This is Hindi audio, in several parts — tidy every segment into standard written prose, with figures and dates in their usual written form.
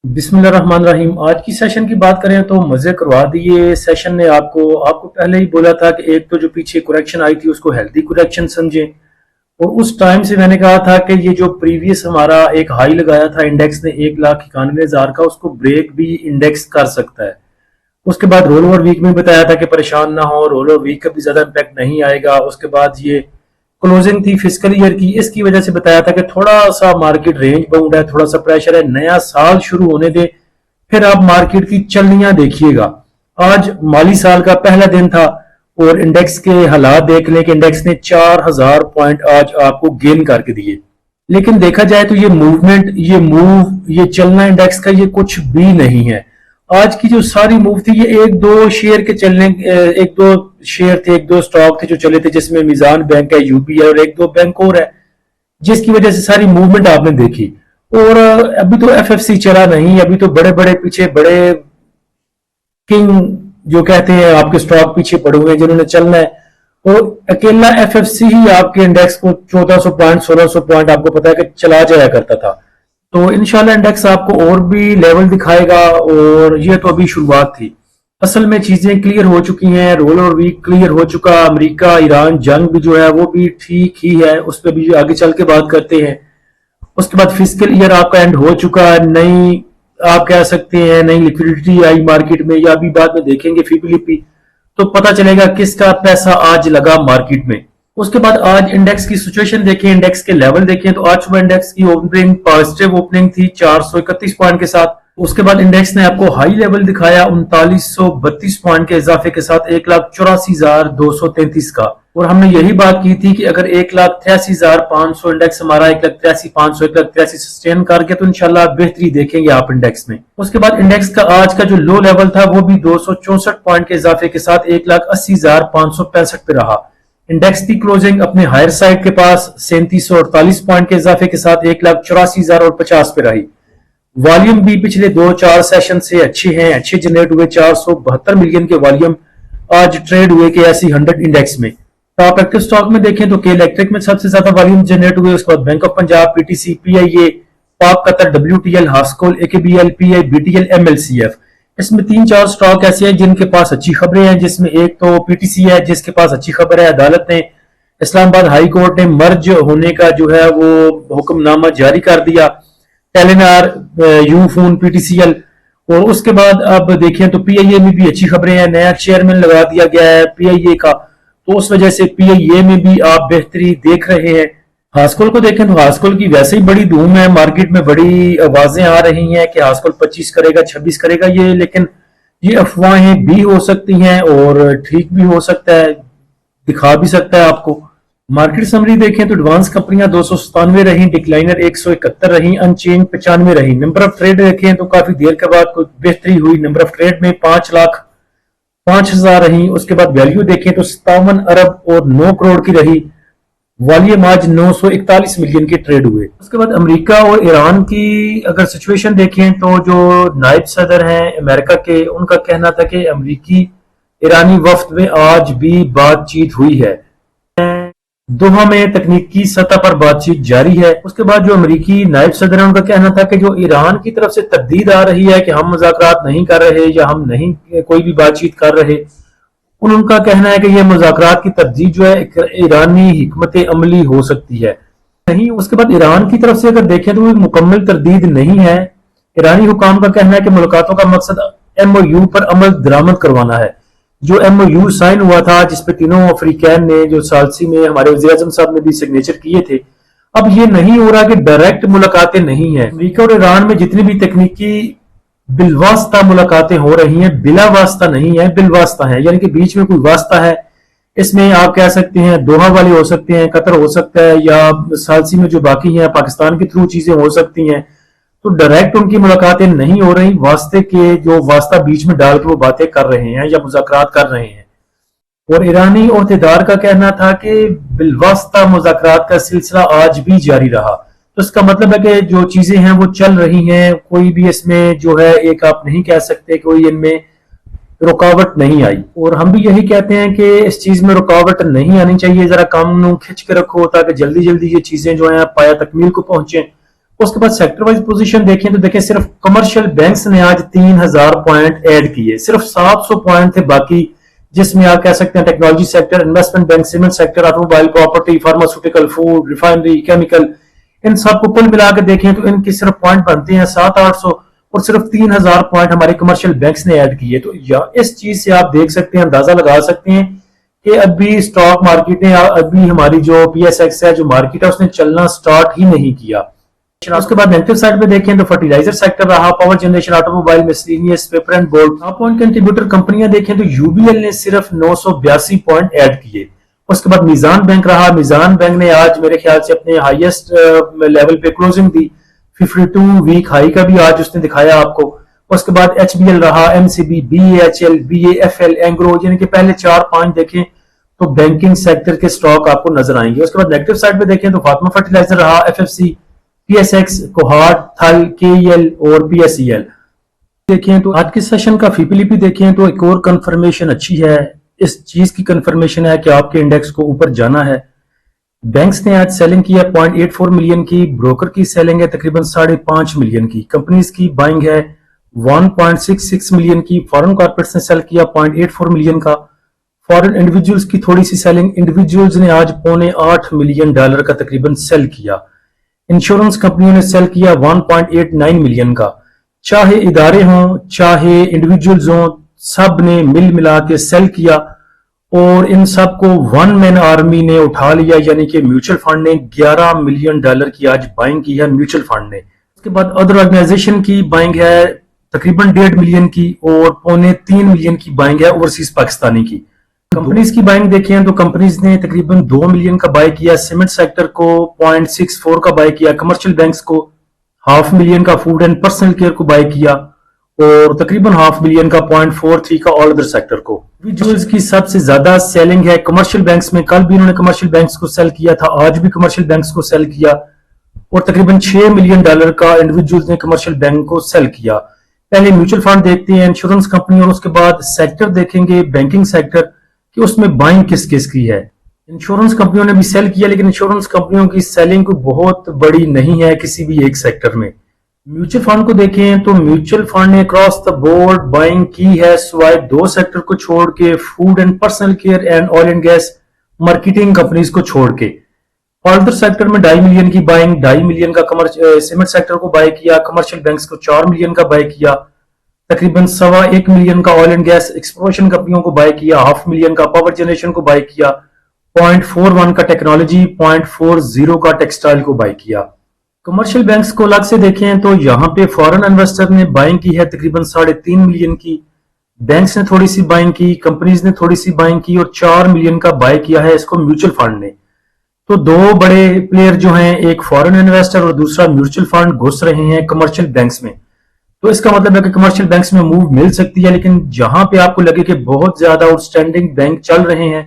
बिस्मिल्लाहिर्रहमानिर्रहीम। आज की सेशन की बात करें तो मजे करवा दिए सेशन ने आपको पहले ही बोला था कि एक तो जो पीछे करेक्शन आई थी उसको हेल्दी करेक्शन समझें। और उस टाइम से मैंने कहा था कि ये जो प्रीवियस हमारा एक हाई लगाया था इंडेक्स ने 1,91,000 का, उसको ब्रेक भी इंडेक्स कर सकता है। उसके बाद रोल ओवर वीक में बताया था कि परेशान ना हो, रोल ओवर वीक का भी ज्यादा इम्पैक्ट नहीं आएगा। उसके बाद ये क्लोजिंग थी फिजिकल ईयर की, इसकी वजह से बताया था कि थोड़ा सा मार्केट रेंज बाउंड है, थोड़ा सा प्रेशर है, नया साल शुरू होने दे, फिर आप मार्केट की चलनियां देखिएगा। आज माली साल का पहला दिन था और इंडेक्स के हालात देख लें कि इंडेक्स ने 4,000 पॉइंट आज आपको गेन करके दिए। लेकिन देखा जाए तो ये मूवमेंट, ये चलना इंडेक्स का ये कुछ भी नहीं है। आज की जो सारी मूव थी ये एक दो शेयर के चलने, एक दो शेयर थे, एक दो स्टॉक थे जो चले थे, जिसमें मिजान बैंक है, यूबी है और एक दो बैंक और है, जिसकी वजह से सारी मूवमेंट आपने देखी। और अभी तो एफएफसी चला नहीं, अभी तो बड़े बड़े पीछे बड़े किंग जो कहते हैं आपके स्टॉक पीछे पड़े हुए हैं जिन्होंने चलना है। और अकेला एफएफसी ही आपके इंडेक्स को 1400 पॉइंट 1600 पॉइंट आपको पता है कि चला जाया करता था। तो इंशाल्लाह इंडेक्स आपको और भी लेवल दिखाएगा और ये तो अभी शुरुआत थी। असल में चीजें क्लियर हो चुकी हैं, रोल और वीक क्लियर हो चुका, अमेरिका ईरान जंग भी जो है वो भी ठीक ही है, उस पर भी आगे चल के बात करते हैं। उसके बाद फिजिकल ईयर आपका एंड हो चुका है, नई आप कह सकते हैं नई लिक्विडिटी आई मार्केट में, या अभी बाद में देखेंगे फीबिलिपी, तो पता चलेगा किसका पैसा आज लगा मार्केट में। उसके बाद आज इंडेक्स की सिचुएशन देखें, इंडेक्स के लेवल देखें तो आज सुबह इंडेक्स की ओपनिंग पॉजिटिव ओपनिंग थी 431 पॉइंट के साथ। उसके बाद इंडेक्स ने आपको हाई लेवल दिखाया 3932 पॉइंट के इजाफे के साथ 1,84,233 का। और हमने यही बात की थी कि अगर 1,83,500 इंडेक्स हमारा 1,83,500 1,83 सस्टेन करके तो इंशाल्लाह बेहतरी देखेंगे आप इंडेक्स में। उसके बाद इंडेक्स का आज का जो लो लेवल था वो भी 264 पॉइंट के इजाफे के साथ 1,80,565 पे रहा। इंडेक्स की क्लोजिंग अपने हायर साइड के पास 3748 पॉइंट के इजाफे के साथ 1,84,050 पे रही। वॉल्यूम भी पिछले 2-4 सेशन से अच्छे हैं, अच्छे जनरेट हुए। 472 मिलियन के वॉल्यूम आज ट्रेड हुए के ऐसी 100 इंडेक्स में। टॉप एक्टिव स्टॉक में देखें तो के इलेक्ट्रिक में सबसे ज्यादा वॉल्यूम जनरेट हुए, उसके बाद bank of Punjab, PTC, PIA, पाक कतर, डब्ल्यूटीएल, हास्कोल, एकेबीएल, पीआई, बीटीएल, एमएलसीएफ। इसमें 3-4 स्टॉक ऐसे हैं जिनके पास अच्छी खबरें हैं, जिसमें एक तो पीटीसी है जिसके पास अच्छी खबर है, अदालत ने इस्लामाबाद हाई कोर्ट ने मर्ज होने का जो है वो हुक्मनामा जारी कर दिया, टेलीनार, यूफोन, पीटीसीएल। और उसके बाद अब देखें तो पीआईए में भी अच्छी खबरें हैं, नया चेयरमैन लगा दिया गया है पीआईए का, तो उस वजह से पीआईए में भी आप बेहतरी देख रहे हैं। हास्कोल को देखें तो हास्कोल की वैसे ही बड़ी धूम है, मार्केट में बड़ी आवाजें आ रही हैं कि हास्कोल 25 करेगा 26 करेगा ये, लेकिन ये अफवाहें भी हो सकती हैं और ठीक भी हो सकता है, दिखा भी सकता है आपको। मार्केट समरी देखें तो एडवांस कंपनियां 297 रही, डिक्लाइनर 171 रही, अनचेंज 95 रही। नंबर ऑफ ट्रेड देखें तो काफी देर के बाद कोई बेहतरी हुई, नंबर ऑफ ट्रेड में 5,05,000 रही। उसके बाद वैल्यू देखें तो 57 अरब और 9 करोड़ की रही। वॉल्यूम आज 941 मिलियन के ट्रेड हुए। उसके बाद अमेरिका और ईरान की अगर सिचुएशन देखें तो जो नायब सदर हैं अमेरिका के, उनका कहना था कि अमेरिकी ईरानी वफ्द में आज भी बातचीत हुई है, दोहा में तकनीकी सतह पर बातचीत जारी है। उसके बाद जो अमेरिकी नायब सदर है उनका कहना था कि जो ईरान की तरफ से तर्दीद आ रही है कि हम मुज़ाकरात नहीं कर रहे या हम नहीं कोई भी बातचीत कर रहे, उनका कहना है कि यह मुज़ाकरात की तरजीह जो है ईरानी हिकमत अमली हो सकती है नहीं। उसके बाद ईरान की तरफ से अगर देखें तो मुकम्मल तरदीद नहीं है। ईरानी हुकाम का कहना है कि मुलाकातों का मकसद एमओयू पर अमल दरामद करवाना है। जो एमओयू साइन हुआ था जिसपे तीनों अफ्रीकैन ने, जो सालसी में हमारे वज़ीर-ए-आज़म साहब ने भी सिग्नेचर किए थे, अब ये नहीं हो रहा कि डायरेक्ट मुलाकातें नहीं है। अमेरिका और ईरान में जितनी भी तकनीकी बिलवास्ता मुलाकातें हो रही हैं, बिला वास्ता नहीं है, बिलवास्ता है, यानी कि बीच में कोई वास्ता है। इसमें आप कह सकते हैं दोहा वाले हो सकते हैं, कतर हो सकता है, या सालसी में जो बाकी हैं पाकिस्तान के थ्रू चीजें हो सकती हैं। तो डायरेक्ट उनकी मुलाकातें नहीं हो रही, वास्ते के जो वास्ता बीच में डाल के वो बातें कर रहे हैं या मुज़ाकरात कर रहे हैं। और ईरानी ओहदेदार का कहना था कि बिलवास्ता मुज़ाकरात का सिलसिला आज भी जारी रहा। तो इसका मतलब है कि जो चीजें हैं वो चल रही हैं, कोई भी इसमें जो है एक आप नहीं कह सकते कोई इनमें रुकावट नहीं आई। और हम भी यही कहते हैं कि इस चीज में रुकावट नहीं आनी चाहिए, जरा काम खिंच के रखो ताकि जल्दी जल्दी ये चीजें जो है पाया तकमील को पहुंचे। उसके बाद सेक्टर वाइज पोजीशन देखें तो देखें सिर्फ कमर्शियल बैंक्स ने आज 3000 पॉइंट ऐड किए, सिर्फ 700 पॉइंट थे बाकी, जिसमें आप कह सकते हैं technology sector, investment bank, cement sector, automobile, property, pharmaceutical, food, refinery, chemical, इन सबको कुल मिला के देखें तो इनके सिर्फ पॉइंट बनते हैं 700-800 और सिर्फ 3000 पॉइंट हमारे कमर्शियल बैंक्स ने ऐड किए। तो इस चीज से आप देख सकते हैं, अंदाजा लगा सकते हैं कि अभी स्टॉक मार्केट ने, अभी हमारी जो PSX है, जो मार्केट है, उसने चलना स्टार्ट ही नहीं किया। उसके बाद नेगेटिव साइड पे देखें तो फर्टिलाइजर सेक्टर रहा, power generation, automobile, miscellaneous, paper and board. Top point contributor कंपनियां देखें तो UBL ने सिर्फ 982 पॉइंट ऐड किए। उसके बाद मीजान बैंक रहा, मीजान बैंक ने आज मेरे ख्याल से अपने हाईएस्ट लेवल पे क्लोजिंग दी, 52 वीक हाई का भी आज उसने दिखाया आपको। उसके बाद HBL रहा, MCB, BAHL, BAFL, एंग्रो, यानी कि पहले 4-5 देखें तो बैंकिंग सेक्टर के स्टॉक आपको नजर आएंगे। उसके बाद नेगेटिव साइड पे देखें तो फातिमा फर्टिलाइजर रहा, FFC, PSX, कोहाट, थल, KEL और PSEL देखें तो आज के सेशन का फीपीलीपी देखें तो एक और कंफर्मेशन अच्छी है, इस चीज की कंफर्मेशन है कि आपके इंडेक्स को ऊपर जाना है। बैंक्स ने आज सेलिंग किया 0.84 मिलियन की, ब्रोकर की सेलिंग है तकरीबन 5.5 मिलियन की, कंपनीज की बाइंग है 1.66 मिलियन की, फॉरेन कॉर्पोरेट्स ने सेल किया 0.84 मिलियन का, फॉरेन इंडिविजुअल्स की थोड़ी सी सेलिंग, इंडिविजुअल्स ने आज $8.25 मिलियन का तकरीबन सेल किया। इंश्योरेंस कंपनियों ने सेल किया 1.89 मिलियन का। चाहे इदारे हों चाहे इंडिविजुअल्स हों, सब ने मिल मिला के सेल किया और इन सब को वन मैन आर्मी ने उठा लिया, यानी कि म्यूचुअल फंड ने $11 मिलियन की आज बाइंग की है म्यूचुअल फंड ने। उसके बाद अदर ऑर्गेनाइजेशन की बाइंग है तकरीबन 1.5 मिलियन की और 2.25 मिलियन की बाइंग है ओवरसीज पाकिस्तानी की। कंपनीज की बाइंग देखें तो कंपनीज ने तकरीबन 2 मिलियन का बाय किया, सीमेंट सेक्टर को 0.64 का बाय किया, कमर्शियल बैंक्स को 0.5 मिलियन का, फूड एंड पर्सनल केयर को बाय किया और तकरीबन 0.5 मिलियन का, 0.43 का ऑल अदर सेक्टर को। इंडिविजुअल्स की सबसे ज्यादा सेलिंग है कमर्शियल बैंक्स में, कल भी उन्होंने कमर्शियल बैंक्स को सेल किया था, आज भी कमर्शियल बैंक्स को सेल किया और तकरीबन $6 मिलियन का इंडिविजुअल्स ने कमर्शियल बैंक को सेल किया। पहले म्यूचुअल फंड देखते हैं, इंश्योरेंस कंपनी, और उसके बाद सेक्टर देखेंगे बैंकिंग सेक्टर कि उसमें बाइंग किस किस की है। इंश्योरेंस कंपनियों ने भी सेल किया लेकिन इंश्योरेंस कंपनियों की सेलिंग को बहुत बड़ी नहीं है किसी भी एक सेक्टर में। म्यूचुअल फंड को देखें तो म्यूचुअल फंड ने अक्रॉस द बोर्ड बाइंग की है, सिवाय 2 सेक्टर को छोड़ के, food and personal care and oil and gas marketing companies को छोड़ के। अदर सेक्टर में 2.5 मिलियन की बाइंग, 2.5 मिलियन का सीमेंट सेक्टर को बाय किया, कमर्शियल बैंक्स को 4 मिलियन का बाय किया, तकरीबन 1.25 मिलियन का ऑयल एंड गैस एक्सप्लोरेशन कंपनियों को बाय किया, 0.5 मिलियन का पावर जनरेशन को बाय किया, 0.41 का टेक्नोलॉजी, 0.40 का टेक्सटाइल को बाय किया। कमर्शियल बैंक्स को अलग से देखें तो यहाँ पे फॉरेन इन्वेस्टर ने बाइंग की है तकरीबन 3.5 मिलियन की, बैंक्स ने थोड़ी सी बाइंग की, कंपनीज ने थोड़ी सी बाइंग की और 4 मिलियन का बाय किया है इसको म्यूचुअल फंड ने। तो 2 बड़े प्लेयर जो हैं, एक फॉरेन इन्वेस्टर और दूसरा म्यूचुअल फंड, घुस रहे हैं कमर्शियल बैंक्स में। तो इसका मतलब है कि कमर्शियल बैंक्स में मूव मिल सकती है, लेकिन जहां पे आपको लगे कि बहुत ज्यादा आउटस्टैंडिंग बैंक चल रहे हैं,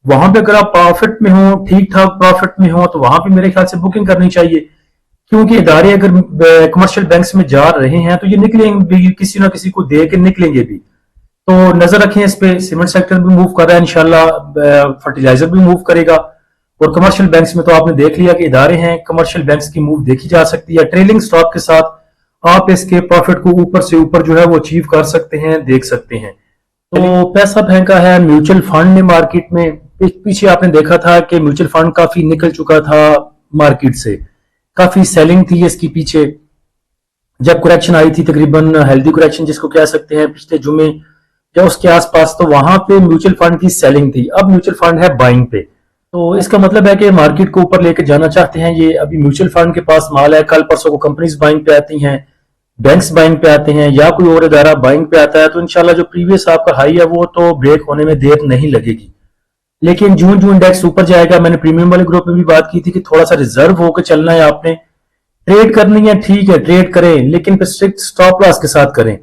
वहां पे अगर आप प्रॉफिट में हो, ठीक ठाक प्रॉफिट में हो, तो वहां पे मेरे ख्याल से बुकिंग करनी चाहिए, क्योंकि इदारे अगर कमर्शियल बैंक्स में जा रहे हैं तो ये निकलेंगे भी, किसी ना किसी को दे के निकलेंगे भी। तो नजर रखें इस पे, सीमेंट सेक्टर भी मूव कर रहा है इंशाल्लाह, फर्टिलाइजर भी मूव करेगा और कमर्शियल बैंक्स में तो आपने देख लिया कि इदारे हैं, कमर्शियल बैंक्स की मूव देखी जा सकती है। ट्रेलिंग स्टॉक के साथ आप इसके प्रॉफिट को ऊपर से ऊपर जो है वो अचीव कर सकते हैं, देख सकते हैं। तो पैसा फेंका है म्यूचुअल फंड ने मार्केट में। पीछे आपने देखा था कि म्यूचुअल फंड काफी निकल चुका था मार्केट से, काफी सेलिंग थी इसकी पीछे। जब करेक्शन आई थी, तकरीबन हेल्दी करेक्शन जिसको कह सकते हैं, पिछले जुमे या उसके आसपास, तो वहां पे म्यूचुअल फंड की सेलिंग थी। अब म्यूचुअल फंड है बाइंग पे, तो इसका मतलब है कि मार्केट को ऊपर लेके जाना चाहते हैं ये। अभी म्यूचुअल फंड के पास माल है, कल परसों को कंपनीज बाइंग पे आती हैं, बैंक्स बाइंग पे आते हैं या कोई और इदारा बाइंग पे आता है, तो इंशाल्लाह जो प्रीवियस आपका हाई है वो तो ब्रेक होने में देर नहीं लगेगी। लेकिन जून जून इंडेक्स ऊपर जाएगा। मैंने प्रीमियम वाले ग्रुप में भी बात की थी कि थोड़ा सा रिजर्व होकर चलना है आपने। ट्रेड करनी है ठीक है, ट्रेड करें, लेकिन फिर स्ट्रिक्ट स्टॉप लॉस के साथ करें,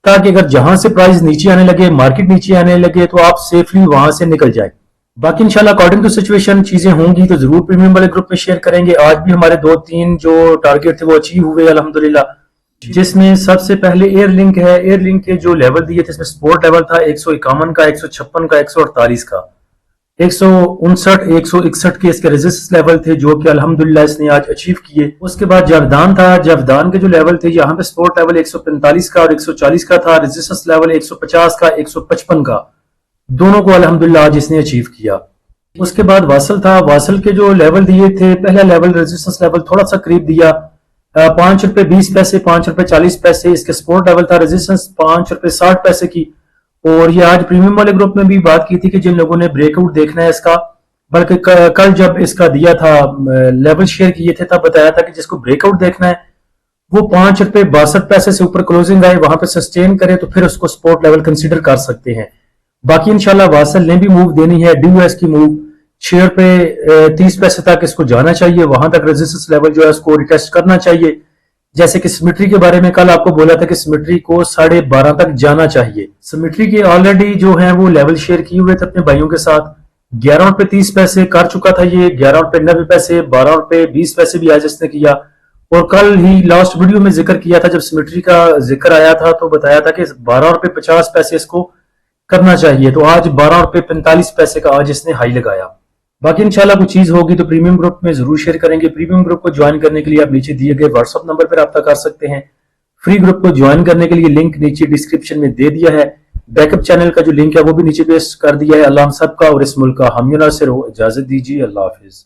ताकि अगर जहां से प्राइस नीचे आने लगे, मार्केट नीचे आने लगे, तो आप सेफली वहां से निकल जाए। बाकी इंशाल्लाह अकॉर्डिंग टू सिचुएशन चीजें होंगी तो जरूर प्रीमियम वाले ग्रुप में शेयर करेंगे। आज भी हमारे 2-3 जो टारगेट थे वो अचीव हुए अल्हम्दुलिल्लाह, जिसमें सबसे पहले एयर लिंक है। एयर लिंक के जो लेवल दिए थे इसमें सपोर्ट लेवल था 151 का, 156 का, 148 का। 159 161 के इसके रेजिस्टेंस लेवल थे, जो कि अल्हम्दुलिल्लाह इसने आज अचीव किए। उसके बाद जावेदान था, जावेदान के जो लेवल थे यहाँ पे सपोर्ट लेवल 145 का और 140 का था, रेजिस्टेंस लेवल 150 का 155 का, दोनों को अल्हम्दुलिल्लाह आज इसने अचीव किया। उसके बाद वासल था, वासल के जो लेवल दिए थे, पहला लेवल रेजिस्टेंस लेवल थोड़ा सा करीब दिया, 5 रुपए 20 पैसे, 5 रुपए 40 पैसे इसके सपोर्ट लेवल था, रेजिस्टेंस 5 रुपए 60 पैसे की। और ये आज प्रीमियम वाले ग्रुप में भी बात की थी कि जिन लोगों ने ब्रेकआउट देखना है इसका, बल्कि कल जब इसका दिया था लेवल शेयर किए थे तब बताया था कि जिसको ब्रेकआउट देखना है वो 5 रुपए 62 पैसे से ऊपर क्लोजिंग आए, वहां पे सस्टेन करे तो फिर उसको सपोर्ट लेवल कंसीडर कर सकते हैं। बाकी इंशाल्लाह वासल ने भी मूव देनी है, ड्यूएस की मूव 6 रुपए 30 पैसे तक इसको जाना चाहिए, वहां तक रेजिस्टेंस लेवल जो है उसको रिटेस्ट करना चाहिए। जैसे कि सिमेट्री के बारे में कल आपको बोला था कि सिमेट्री को 12.5 तक जाना चाहिए। सिमेट्री के ऑलरेडी जो है वो लेवल शेयर किए हुए थे अपने भाइयों के साथ, 11 रुपए 30 पैसे कर चुका था ये, 11 रुपए 90 पैसे, 12 रुपए 20 पैसे भी आज इसने किया। और कल ही लास्ट वीडियो में जिक्र किया था, जब सिमेट्री का जिक्र आया था तो बताया था कि 12 रुपए 50 पैसे इसको करना चाहिए, तो आज 12 रुपए 45 पैसे का आज इसने हाई लगाया। बाकी इंशाल्लाह कुछ चीज होगी तो प्रीमियम ग्रुप में जरूर शेयर करेंगे। प्रीमियम ग्रुप को ज्वाइन करने के लिए आप नीचे दिए गए व्हाट्सएप नंबर पर रब्ता कर सकते हैं। फ्री ग्रुप को ज्वाइन करने के लिए लिंक नीचे डिस्क्रिप्शन में दे दिया है। बैकअप चैनल का जो लिंक है वो भी नीचे पेस्ट कर दिया है। अल्लाह हम सबका और इस मुल्क का हामी नासिर हो। इजाजत दीजिए, अल्लाह हाफिज।